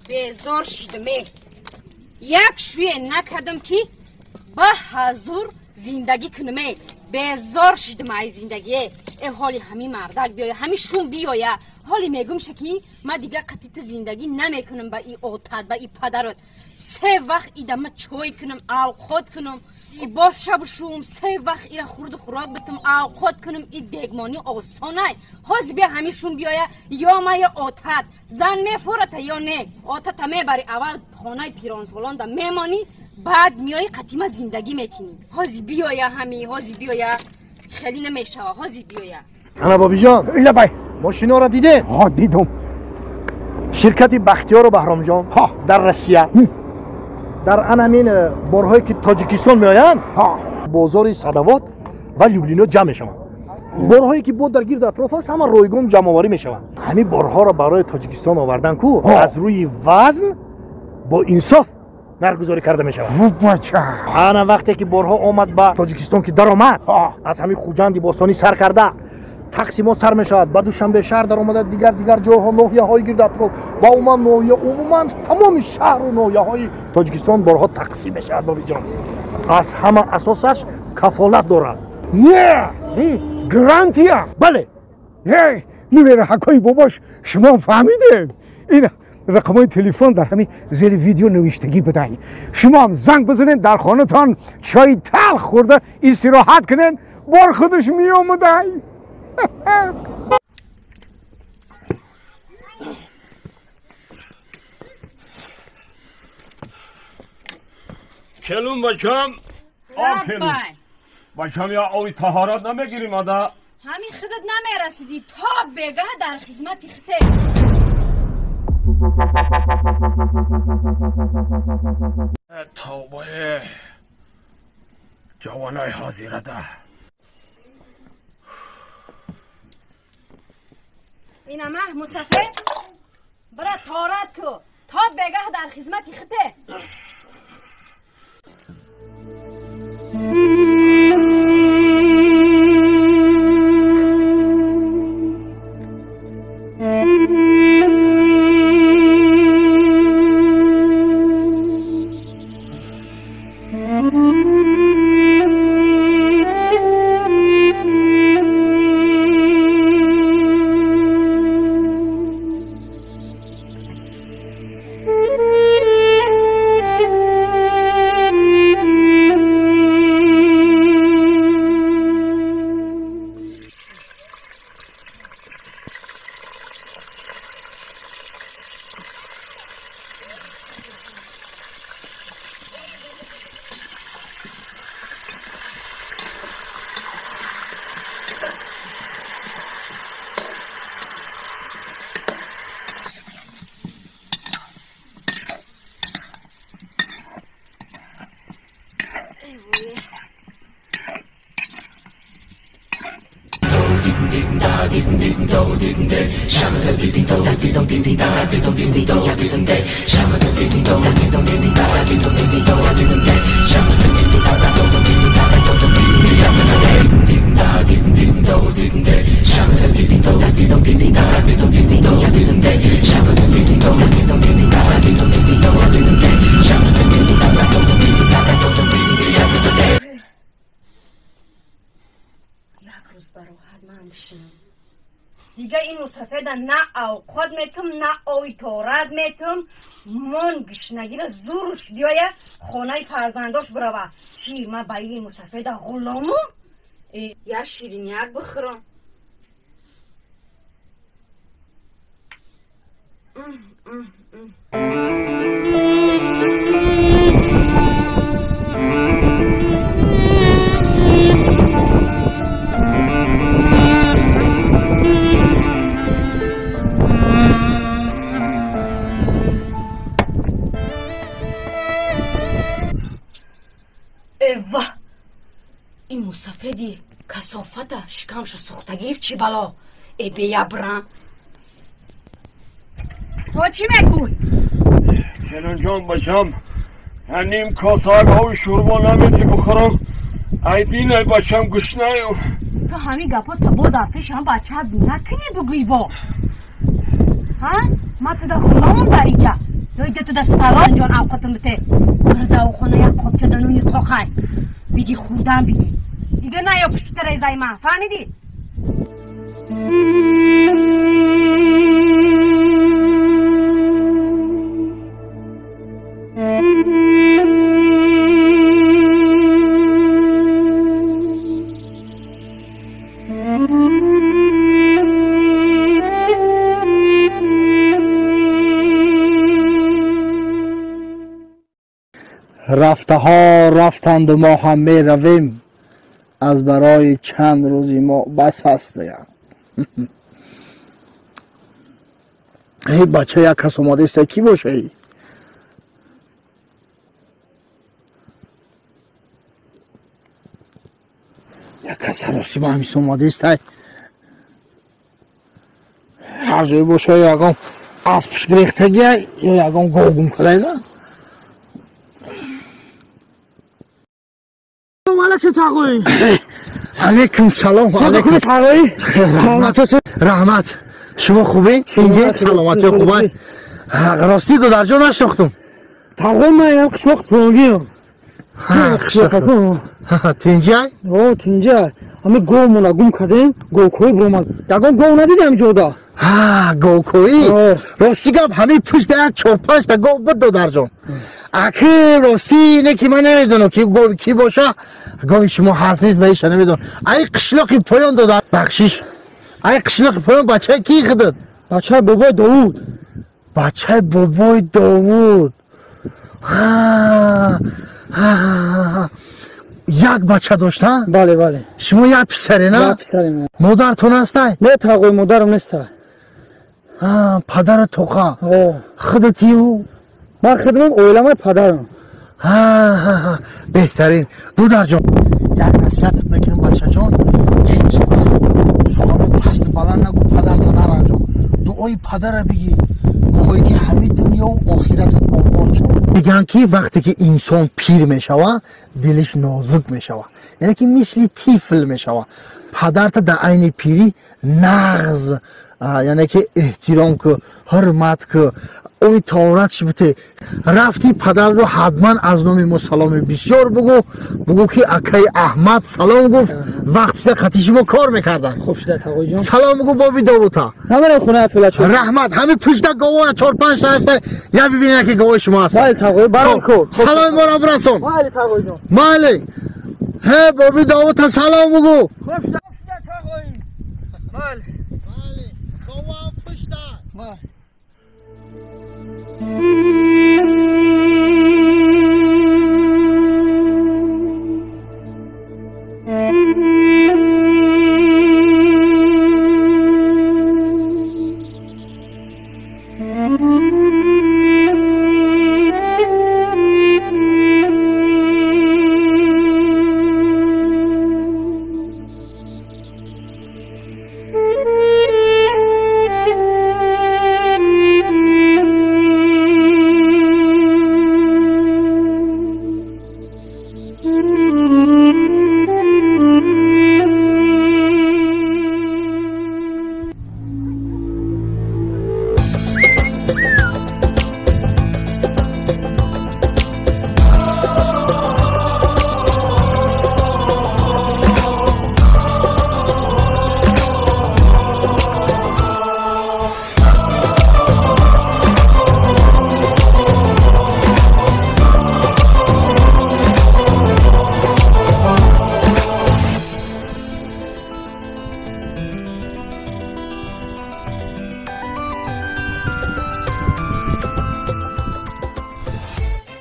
безор шидме як шуе накадам ки ба ҳазур зиндагӣ кунме безор шидам ай зиндагие ҳоли ҳами мардак биёя ҳами шум биёя ҳоли мегумша ки ма дига қатити зиндагӣ намекунам ба и отат ба и падарот се вақт идама чой кунам авқот кунам боз шабу шум се вақт ира хурду хӯрок битам авқот кунам и дегмони осонай ҳози бия ҳами шум биёя ё ма ё отат зан мефурата ё не отата мебари аввал хонаи пиронсолонда мемонӣ баъд миёи қатима зиндагӣ мекунӣ ҳози биёя ҳами ҳози биёя хеле намешава ҳози биёя ана бобиҷон лабай мошиноро дидед дидум ширкати бахтиёру баҳромҷон дар россия дар анамин борҳое ки тоҷикистон меоянд бозори садовод ва люблино ҷамъ мешаванд борҳое ки бо дар гирду атроф аст ҳама ройгон ҷамъоварӣ мешаванд ҳамин борҳоро барои тоҷикистон овардан ку аз рӯи вазн бо инсоф нархгузорӣ карда мешавад ана вақте ки борҳо омад ба тоҷикистон ки даромад аз ҳамин хуҷанди бостонӣ сар карда тақсимот сар мешавад ба душанбе шаҳр даромада дигар ҷойҳо ноҳияҳои гирду атроф ва умуман тамоми шаҳру ноҳияҳои тоҷикистон борҳо тақсим мешавад бобиҷон аз ҳама асосаш кафолат дорад не гарантия бале номери ҳакои бобош шумо фаҳмидем ина рақамҳои телефон дар ҳамин зери видео навиштагӣ бидаҳед шумоам занг бизанед дар хонатон чои талх хӯрда истироҳат кунед бор худаш меомадай келун бачам об келун бачам я оби таҳорат намегирим ада ҳамин худат намерасидӣ то бегаҳ дар хизмати хите тавбае ҷавонаи ҳозирада инама мусафед бира торат ку то бегаҳ дар хизмати хите دیگه این مسافده نه اوقات میتم نه اویتورد میتم من گشنگی را زورش دیایه خانه فرزنداش بروا چی ما با این مسافده غلامم یا شیرینیک بخورم این مسافدی کسافته شکمش سوختگیف چی بلا ای بیابرم تو چی میکن؟ келун ҷон бачам ним косаак оби шӯрбо наметӣ бухӯрам айдинай бачам гушнаю تو همین گپا تا با در پیش هم بچه نکنی بگوی با ها ما تو دا خونمون در اینجا یا اینجا تو دا سالان جان اوقاتم بته برده و خونه یک خوب چه دنونی قاقای بگی خودم بگی دیگه نه یا پشت ریزای من فهمیدی؟ رفته ها رفتند و ما هم می رویم از برای چند روزی ما بس هست دیگه. ای بچه یک کس اومده است کی باشه ای؟ یک کس راستی با همیشه اومده است هر جایی باشه یکم اسبش گریختگی یا یکم گوگم کلیده. علیکم تقوی علیکم سلام. علیکم تقوی رحمت شما خوبی؟ اینجا سلامتی خوبه؟ راستی دو درجا نشناختم. تقوی من یک قشلق پرونگیم تینجا؟ او تینجا همه گو مونا گم کردیم گو کوی برومد یکم گو ندیدیم جودا گو کوی؟ راستی گب همه پشت یک 4-5 تا گو بود دو درجا اکی راستی اینه که من نمیدونم که گو کی باشه گوی شما هست نیست بهش نمیدونم. ای قشلاقی پایان داد بخشیش ای قشلاقی پایان بچه کی خدد؟ بچه بابای داوود. بچه بابای داوود. یک بچه داشتن؟ بله بله. شما یک پسری نه؟ یک پسری من. مادرتون هسته؟ نه تقوی مادرم نیسته. پدر توقع خودتی او؟ من خدمم اویلم پدرم. بهترین دو درجا یک نصیحتت میکنم بچه جان هیچ سخن پست بلند نگو پدرت نرنجام دعای پدر بگی بخوای که همه دنیا و آخرتت آباد شد. میگن که وقتی که انسان پیر میشوه دلش نازک میشوه یعنی که مثل طفل میشوه. پدرت در عین پیری نغز یعنی که احترام که حرمت که اوی توراتش بته رفتی پدر رو حتما از نام ما سلام بسیار بگو که اکای احمد سلام گفت وقتی خطیش ما کار میکردن. خوب شده تقوی جان. سلام بگو بابی داوتا نمیرم خونه افلا چون رحمت همه پشت گواه 4-5 تا هسته یا ببینه که گواه شما هست. بله تقوی برام کو سلام ما را برسون. بله تقوی جان. بله هی بابی داوتا سلام بگو. خوب شده تقوی. بله گواه پشت بله.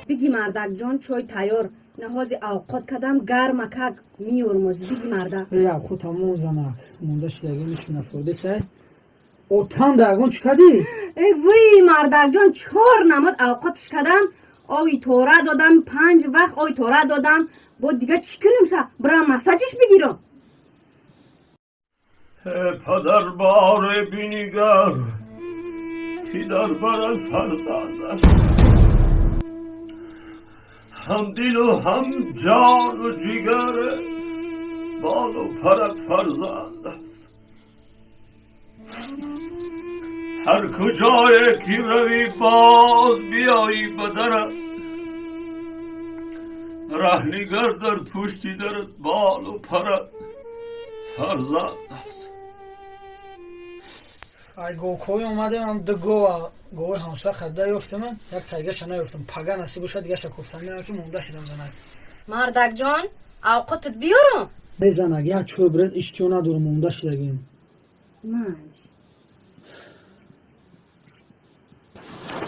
بگی مردک جان چای تیار نهاز اوقات کدم گرم کک میورموز بگی مردک یا خود همون زنک موندش دیگه میشونه فرده سه او تام داگون چکدی؟ ای وی مردک جان 4 نماد اوقاتش کدم آوی توره دادم 5 وقت آوی توره دادم با دیگه چی کنیم شا برام مساجش بگیرم. پدر بار بینیگر پدر بر فرزند هم دل و هم جان و جگر بال و پرک فرزند است. هر کجای که روی باز بیایی بدرم رهنگر در پشتی درت بال و پرد فرزند است. ای گوکوی اومده من دو گوی همسا خده یفته من یک تایگه نیفتم پگه نصیب شد دیگه شکفتن نه که مونده شدم زنک. مردک جان اوقاتت بیارم بزنک یک چوی برز اشتیو ندارم مونده شدگیم. ماش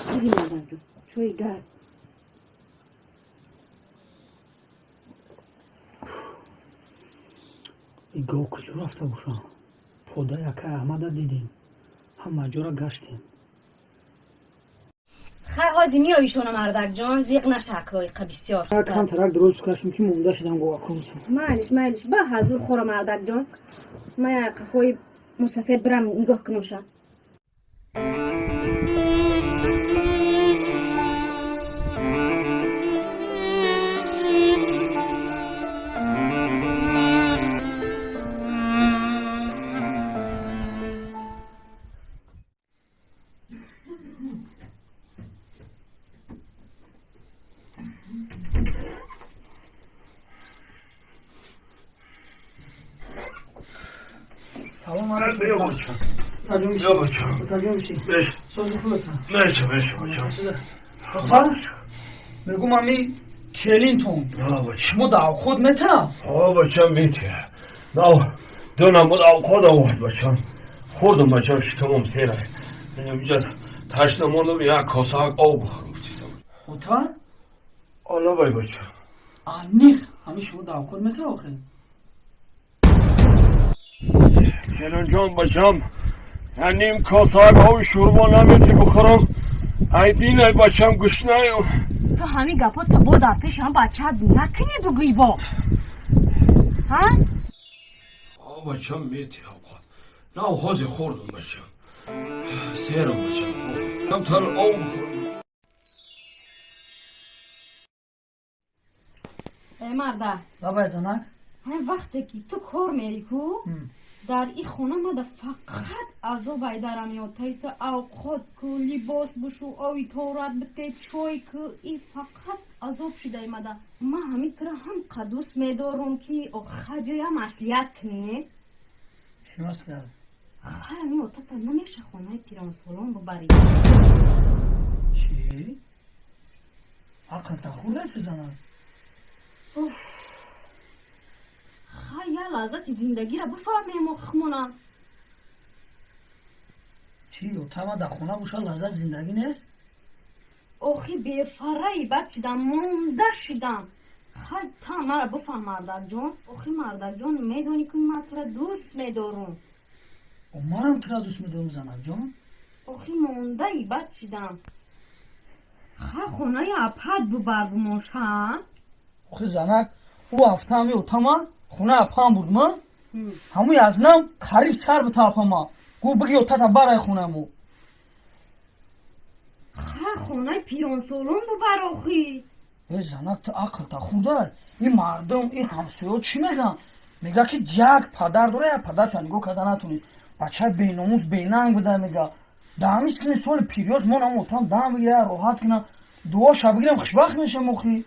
بگی مردک جان چوی گرد. این گو کجا رفته باشم؟ پوده یکه احمده دیدیم همه جا را گشتیم. خیلی حاضی میایی شونه مردک جان زیق نشکای بسیار کم ترک درست کشتیم که مونده شدم گوه کنسون. معلش با حضور خورم مردک جان من یک قفای مسافر برم نگاه کنوشم. سلام علیکم. بیا بچم ترجمه بیا بچم ترجمه بشی بش سازی خودتان بشه بچم خب بگو مامی کلینتون شما دعو خود میتونم بچم میتیه نه دونم بود خود آورد بچم خوردم بچم شکمم سیره اینجا تشنه موندم یک کاسه آب بخورم اوتا؟ آلا بای بچم نیخ همین شما دعو خود میتونم آخه کنن جان بچم نیم کاسه آب شوربا نمیتی بخورم ای دین ای بچم گشنه تو همین گپا تا با در پیش هم بچه نکنی بگوی با ها؟ بچم میتی نه حاضر خوردم بچم سیرم بچم خوردم کم تر آب بخورم. ای مرده بابا زنک همین وقتی که تو کار میری کو در این خونه مده فقط عذاب ایدارم میاد تا اوقات که لباس بشو آوی تورات بته چای که این فقط عذاب شده مده من همین طرح هم قدوس میدارم که آخه بیایم اصلیت کنی شما سر خیلی میاد تا نمیشه خونه پیران سالان ببری چی؟ عقل تا خورده چه زنک خیلی لحظت زندگی را بفهمیم و خمونم چی؟ تا ما در خونه بوشه لحظت زندگی نیست؟ آخی بیفرهی بچیدم مونده شدم خیلی تا مرا بفهم مردک جان آخی مردک جان میدونی که من تو را دوست میدارم و منم تو را دوست میدارم زنک جان آخی مونده ای بچیدم خیلی خونه اپد ببر بموش ها آخی زنک او هفته همی او تمام خونه اپام بود من همون یزنم قریب سر به تاپا ما گو بگی او تا برای خونه مو خونه پیران سالون ببر آخی ای زنک تو عقل تا خوده این مردم این همسویا چی میگن میگه که یک پدر داره یا پدر چندگو کده نتونید بچه بیناموز بیننگ بده میگه دهمی سن سال پیریاز من هم اوتام دهم بگیره راحت کنم دعا شب بگیرم خوشبخت میشه مخی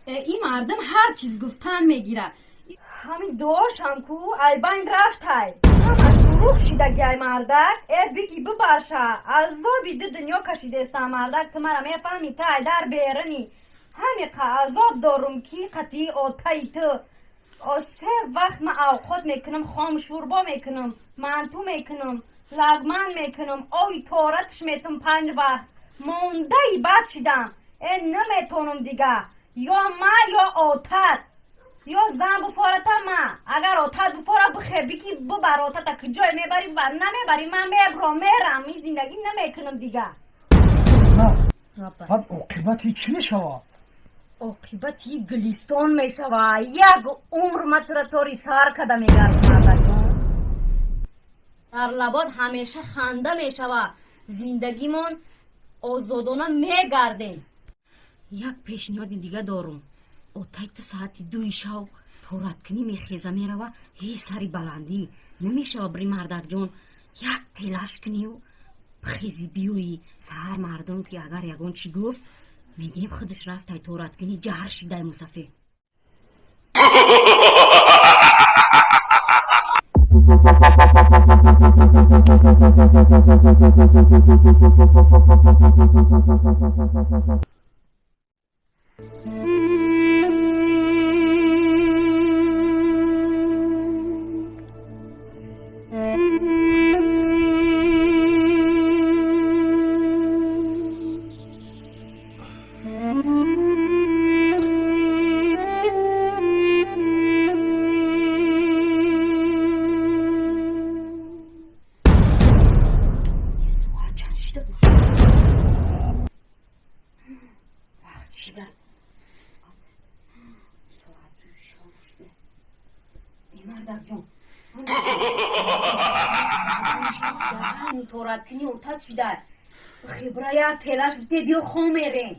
این مردم هر چیز گفتن میگیره همین دعاش هم کو ای بند رفت های همش دروغ شیده گی مردک ای بگی ببرشه عذابی ده دنیا کشیده است مردک تو مرا میفهمی تا ای در بیرنی همین عذاب دارم کی قطعی آتایی تو سه وقت من اوقات میکنم خام شوربا میکنم منتو میکنم لگمن میکنم آوی تارتش میتونم 5 وقت مونده ای بچیدم ای نمیتونم دیگه یا من یا آتت یا زن بفارت من اگر آتت بفارت بخیبی که ببر آتت که جای میبری و نمیبری من میرم این زندگی نمیکنم دیگه نه بعد عاقبت چی میشوه؟ عاقبت یک گلیستان میشوه یک عمر متر توری سار کده میگرد در لبات همیشه خنده میشوه زندگیمون آزادانه میگردیم یک پیشنهاد دیگه دارم اوتایت ساعت 2 شب تورات کنی میخیزه میروه هی سری بلندی نمیشه بری مردک جون یک تلاش کنی و خیزی بیوی سهر مردم که اگر یگون چی گفت میگیم خودش رفت تای تورات کنی جهر شیده مصفه. تورات کنی ارتاد شده خبره یا تلاش بده بیو خومره.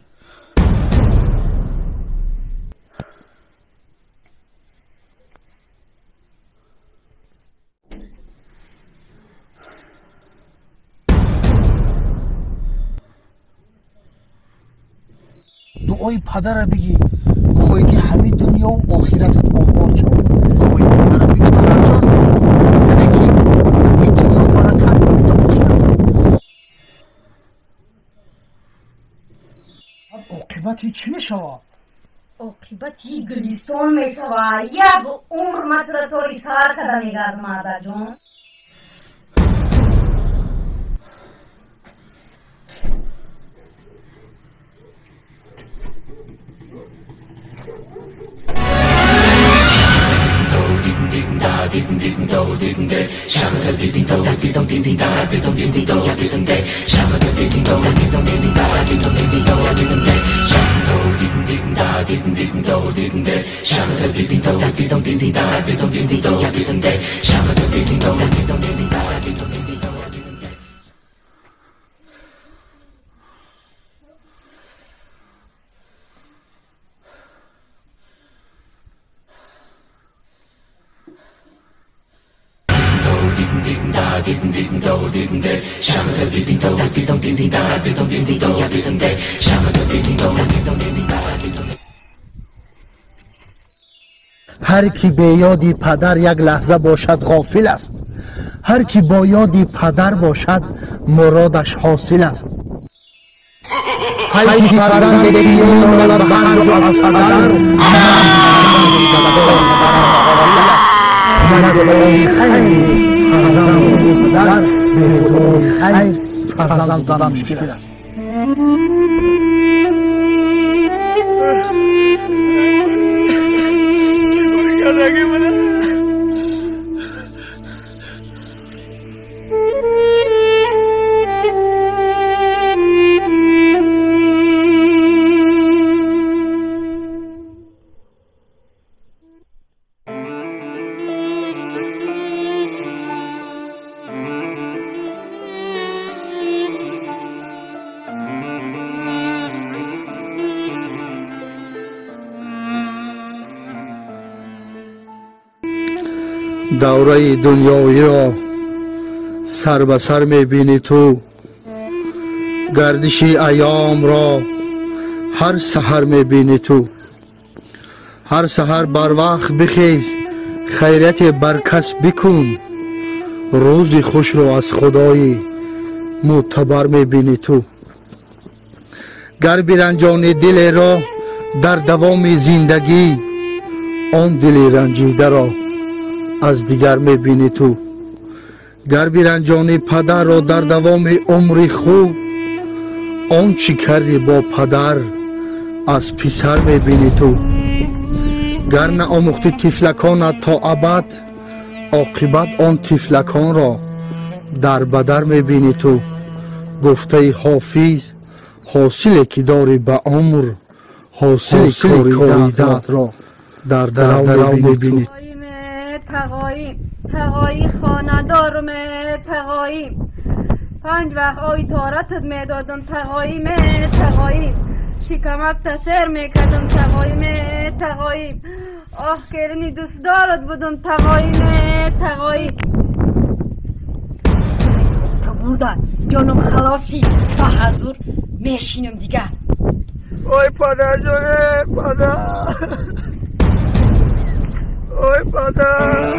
دعای پدر بگی بخوای که همه دنیا و آخرتت آباد شد. دعای پدر بگی پدر جان یعنی که همه دنیا برکت بده آخرت. عاقبتی چی میشوه؟ عاقبتی گریستون میشوه. یک عمر متر توری سار کده میگرد مادر جان. هر کی به یادی پدر یک لحظه باشد غافل است. هر کی با یادی پدر باشد مرادش حاصل است. هر کی فرزند بیرون دارد به هر جا از پدر نداری خیر فرزند پدر به داری خیر فرزند دارد مشکل است. دوره دنیایی را سر به سر میبینی تو. گردش ایام را هر سحر میبینی تو. هر سحر بر وقت بخیز خیرت بر کس بکن. روز خوش رو از خدای معتبر میبینی تو. گر برنجانی دل را در دوام زندگی آن دل رنجیده را از دیگر میبینی تو. گر برنجانی پدر را در دوام عمر خوب آن چی کردی با پدر از پسر میبینی تو. گر نه آموختی طفلکانت تا ابد عاقبت آن طفلکان را در بدر میبینی تو. گفته حافظ حاصلی که داری به عمر حاصل کاریدت را در درو میبینی. تقایی خاندارم تقایی 5 وقت آی تارتت میدادم تقایی شکمک تسر میکردم تقایی آه کرنی دوست دارد بودم تقایی خورده جانم خلاصی با حضور میشینم دیگه. اوی پدر جانه پدر، اوی پدر.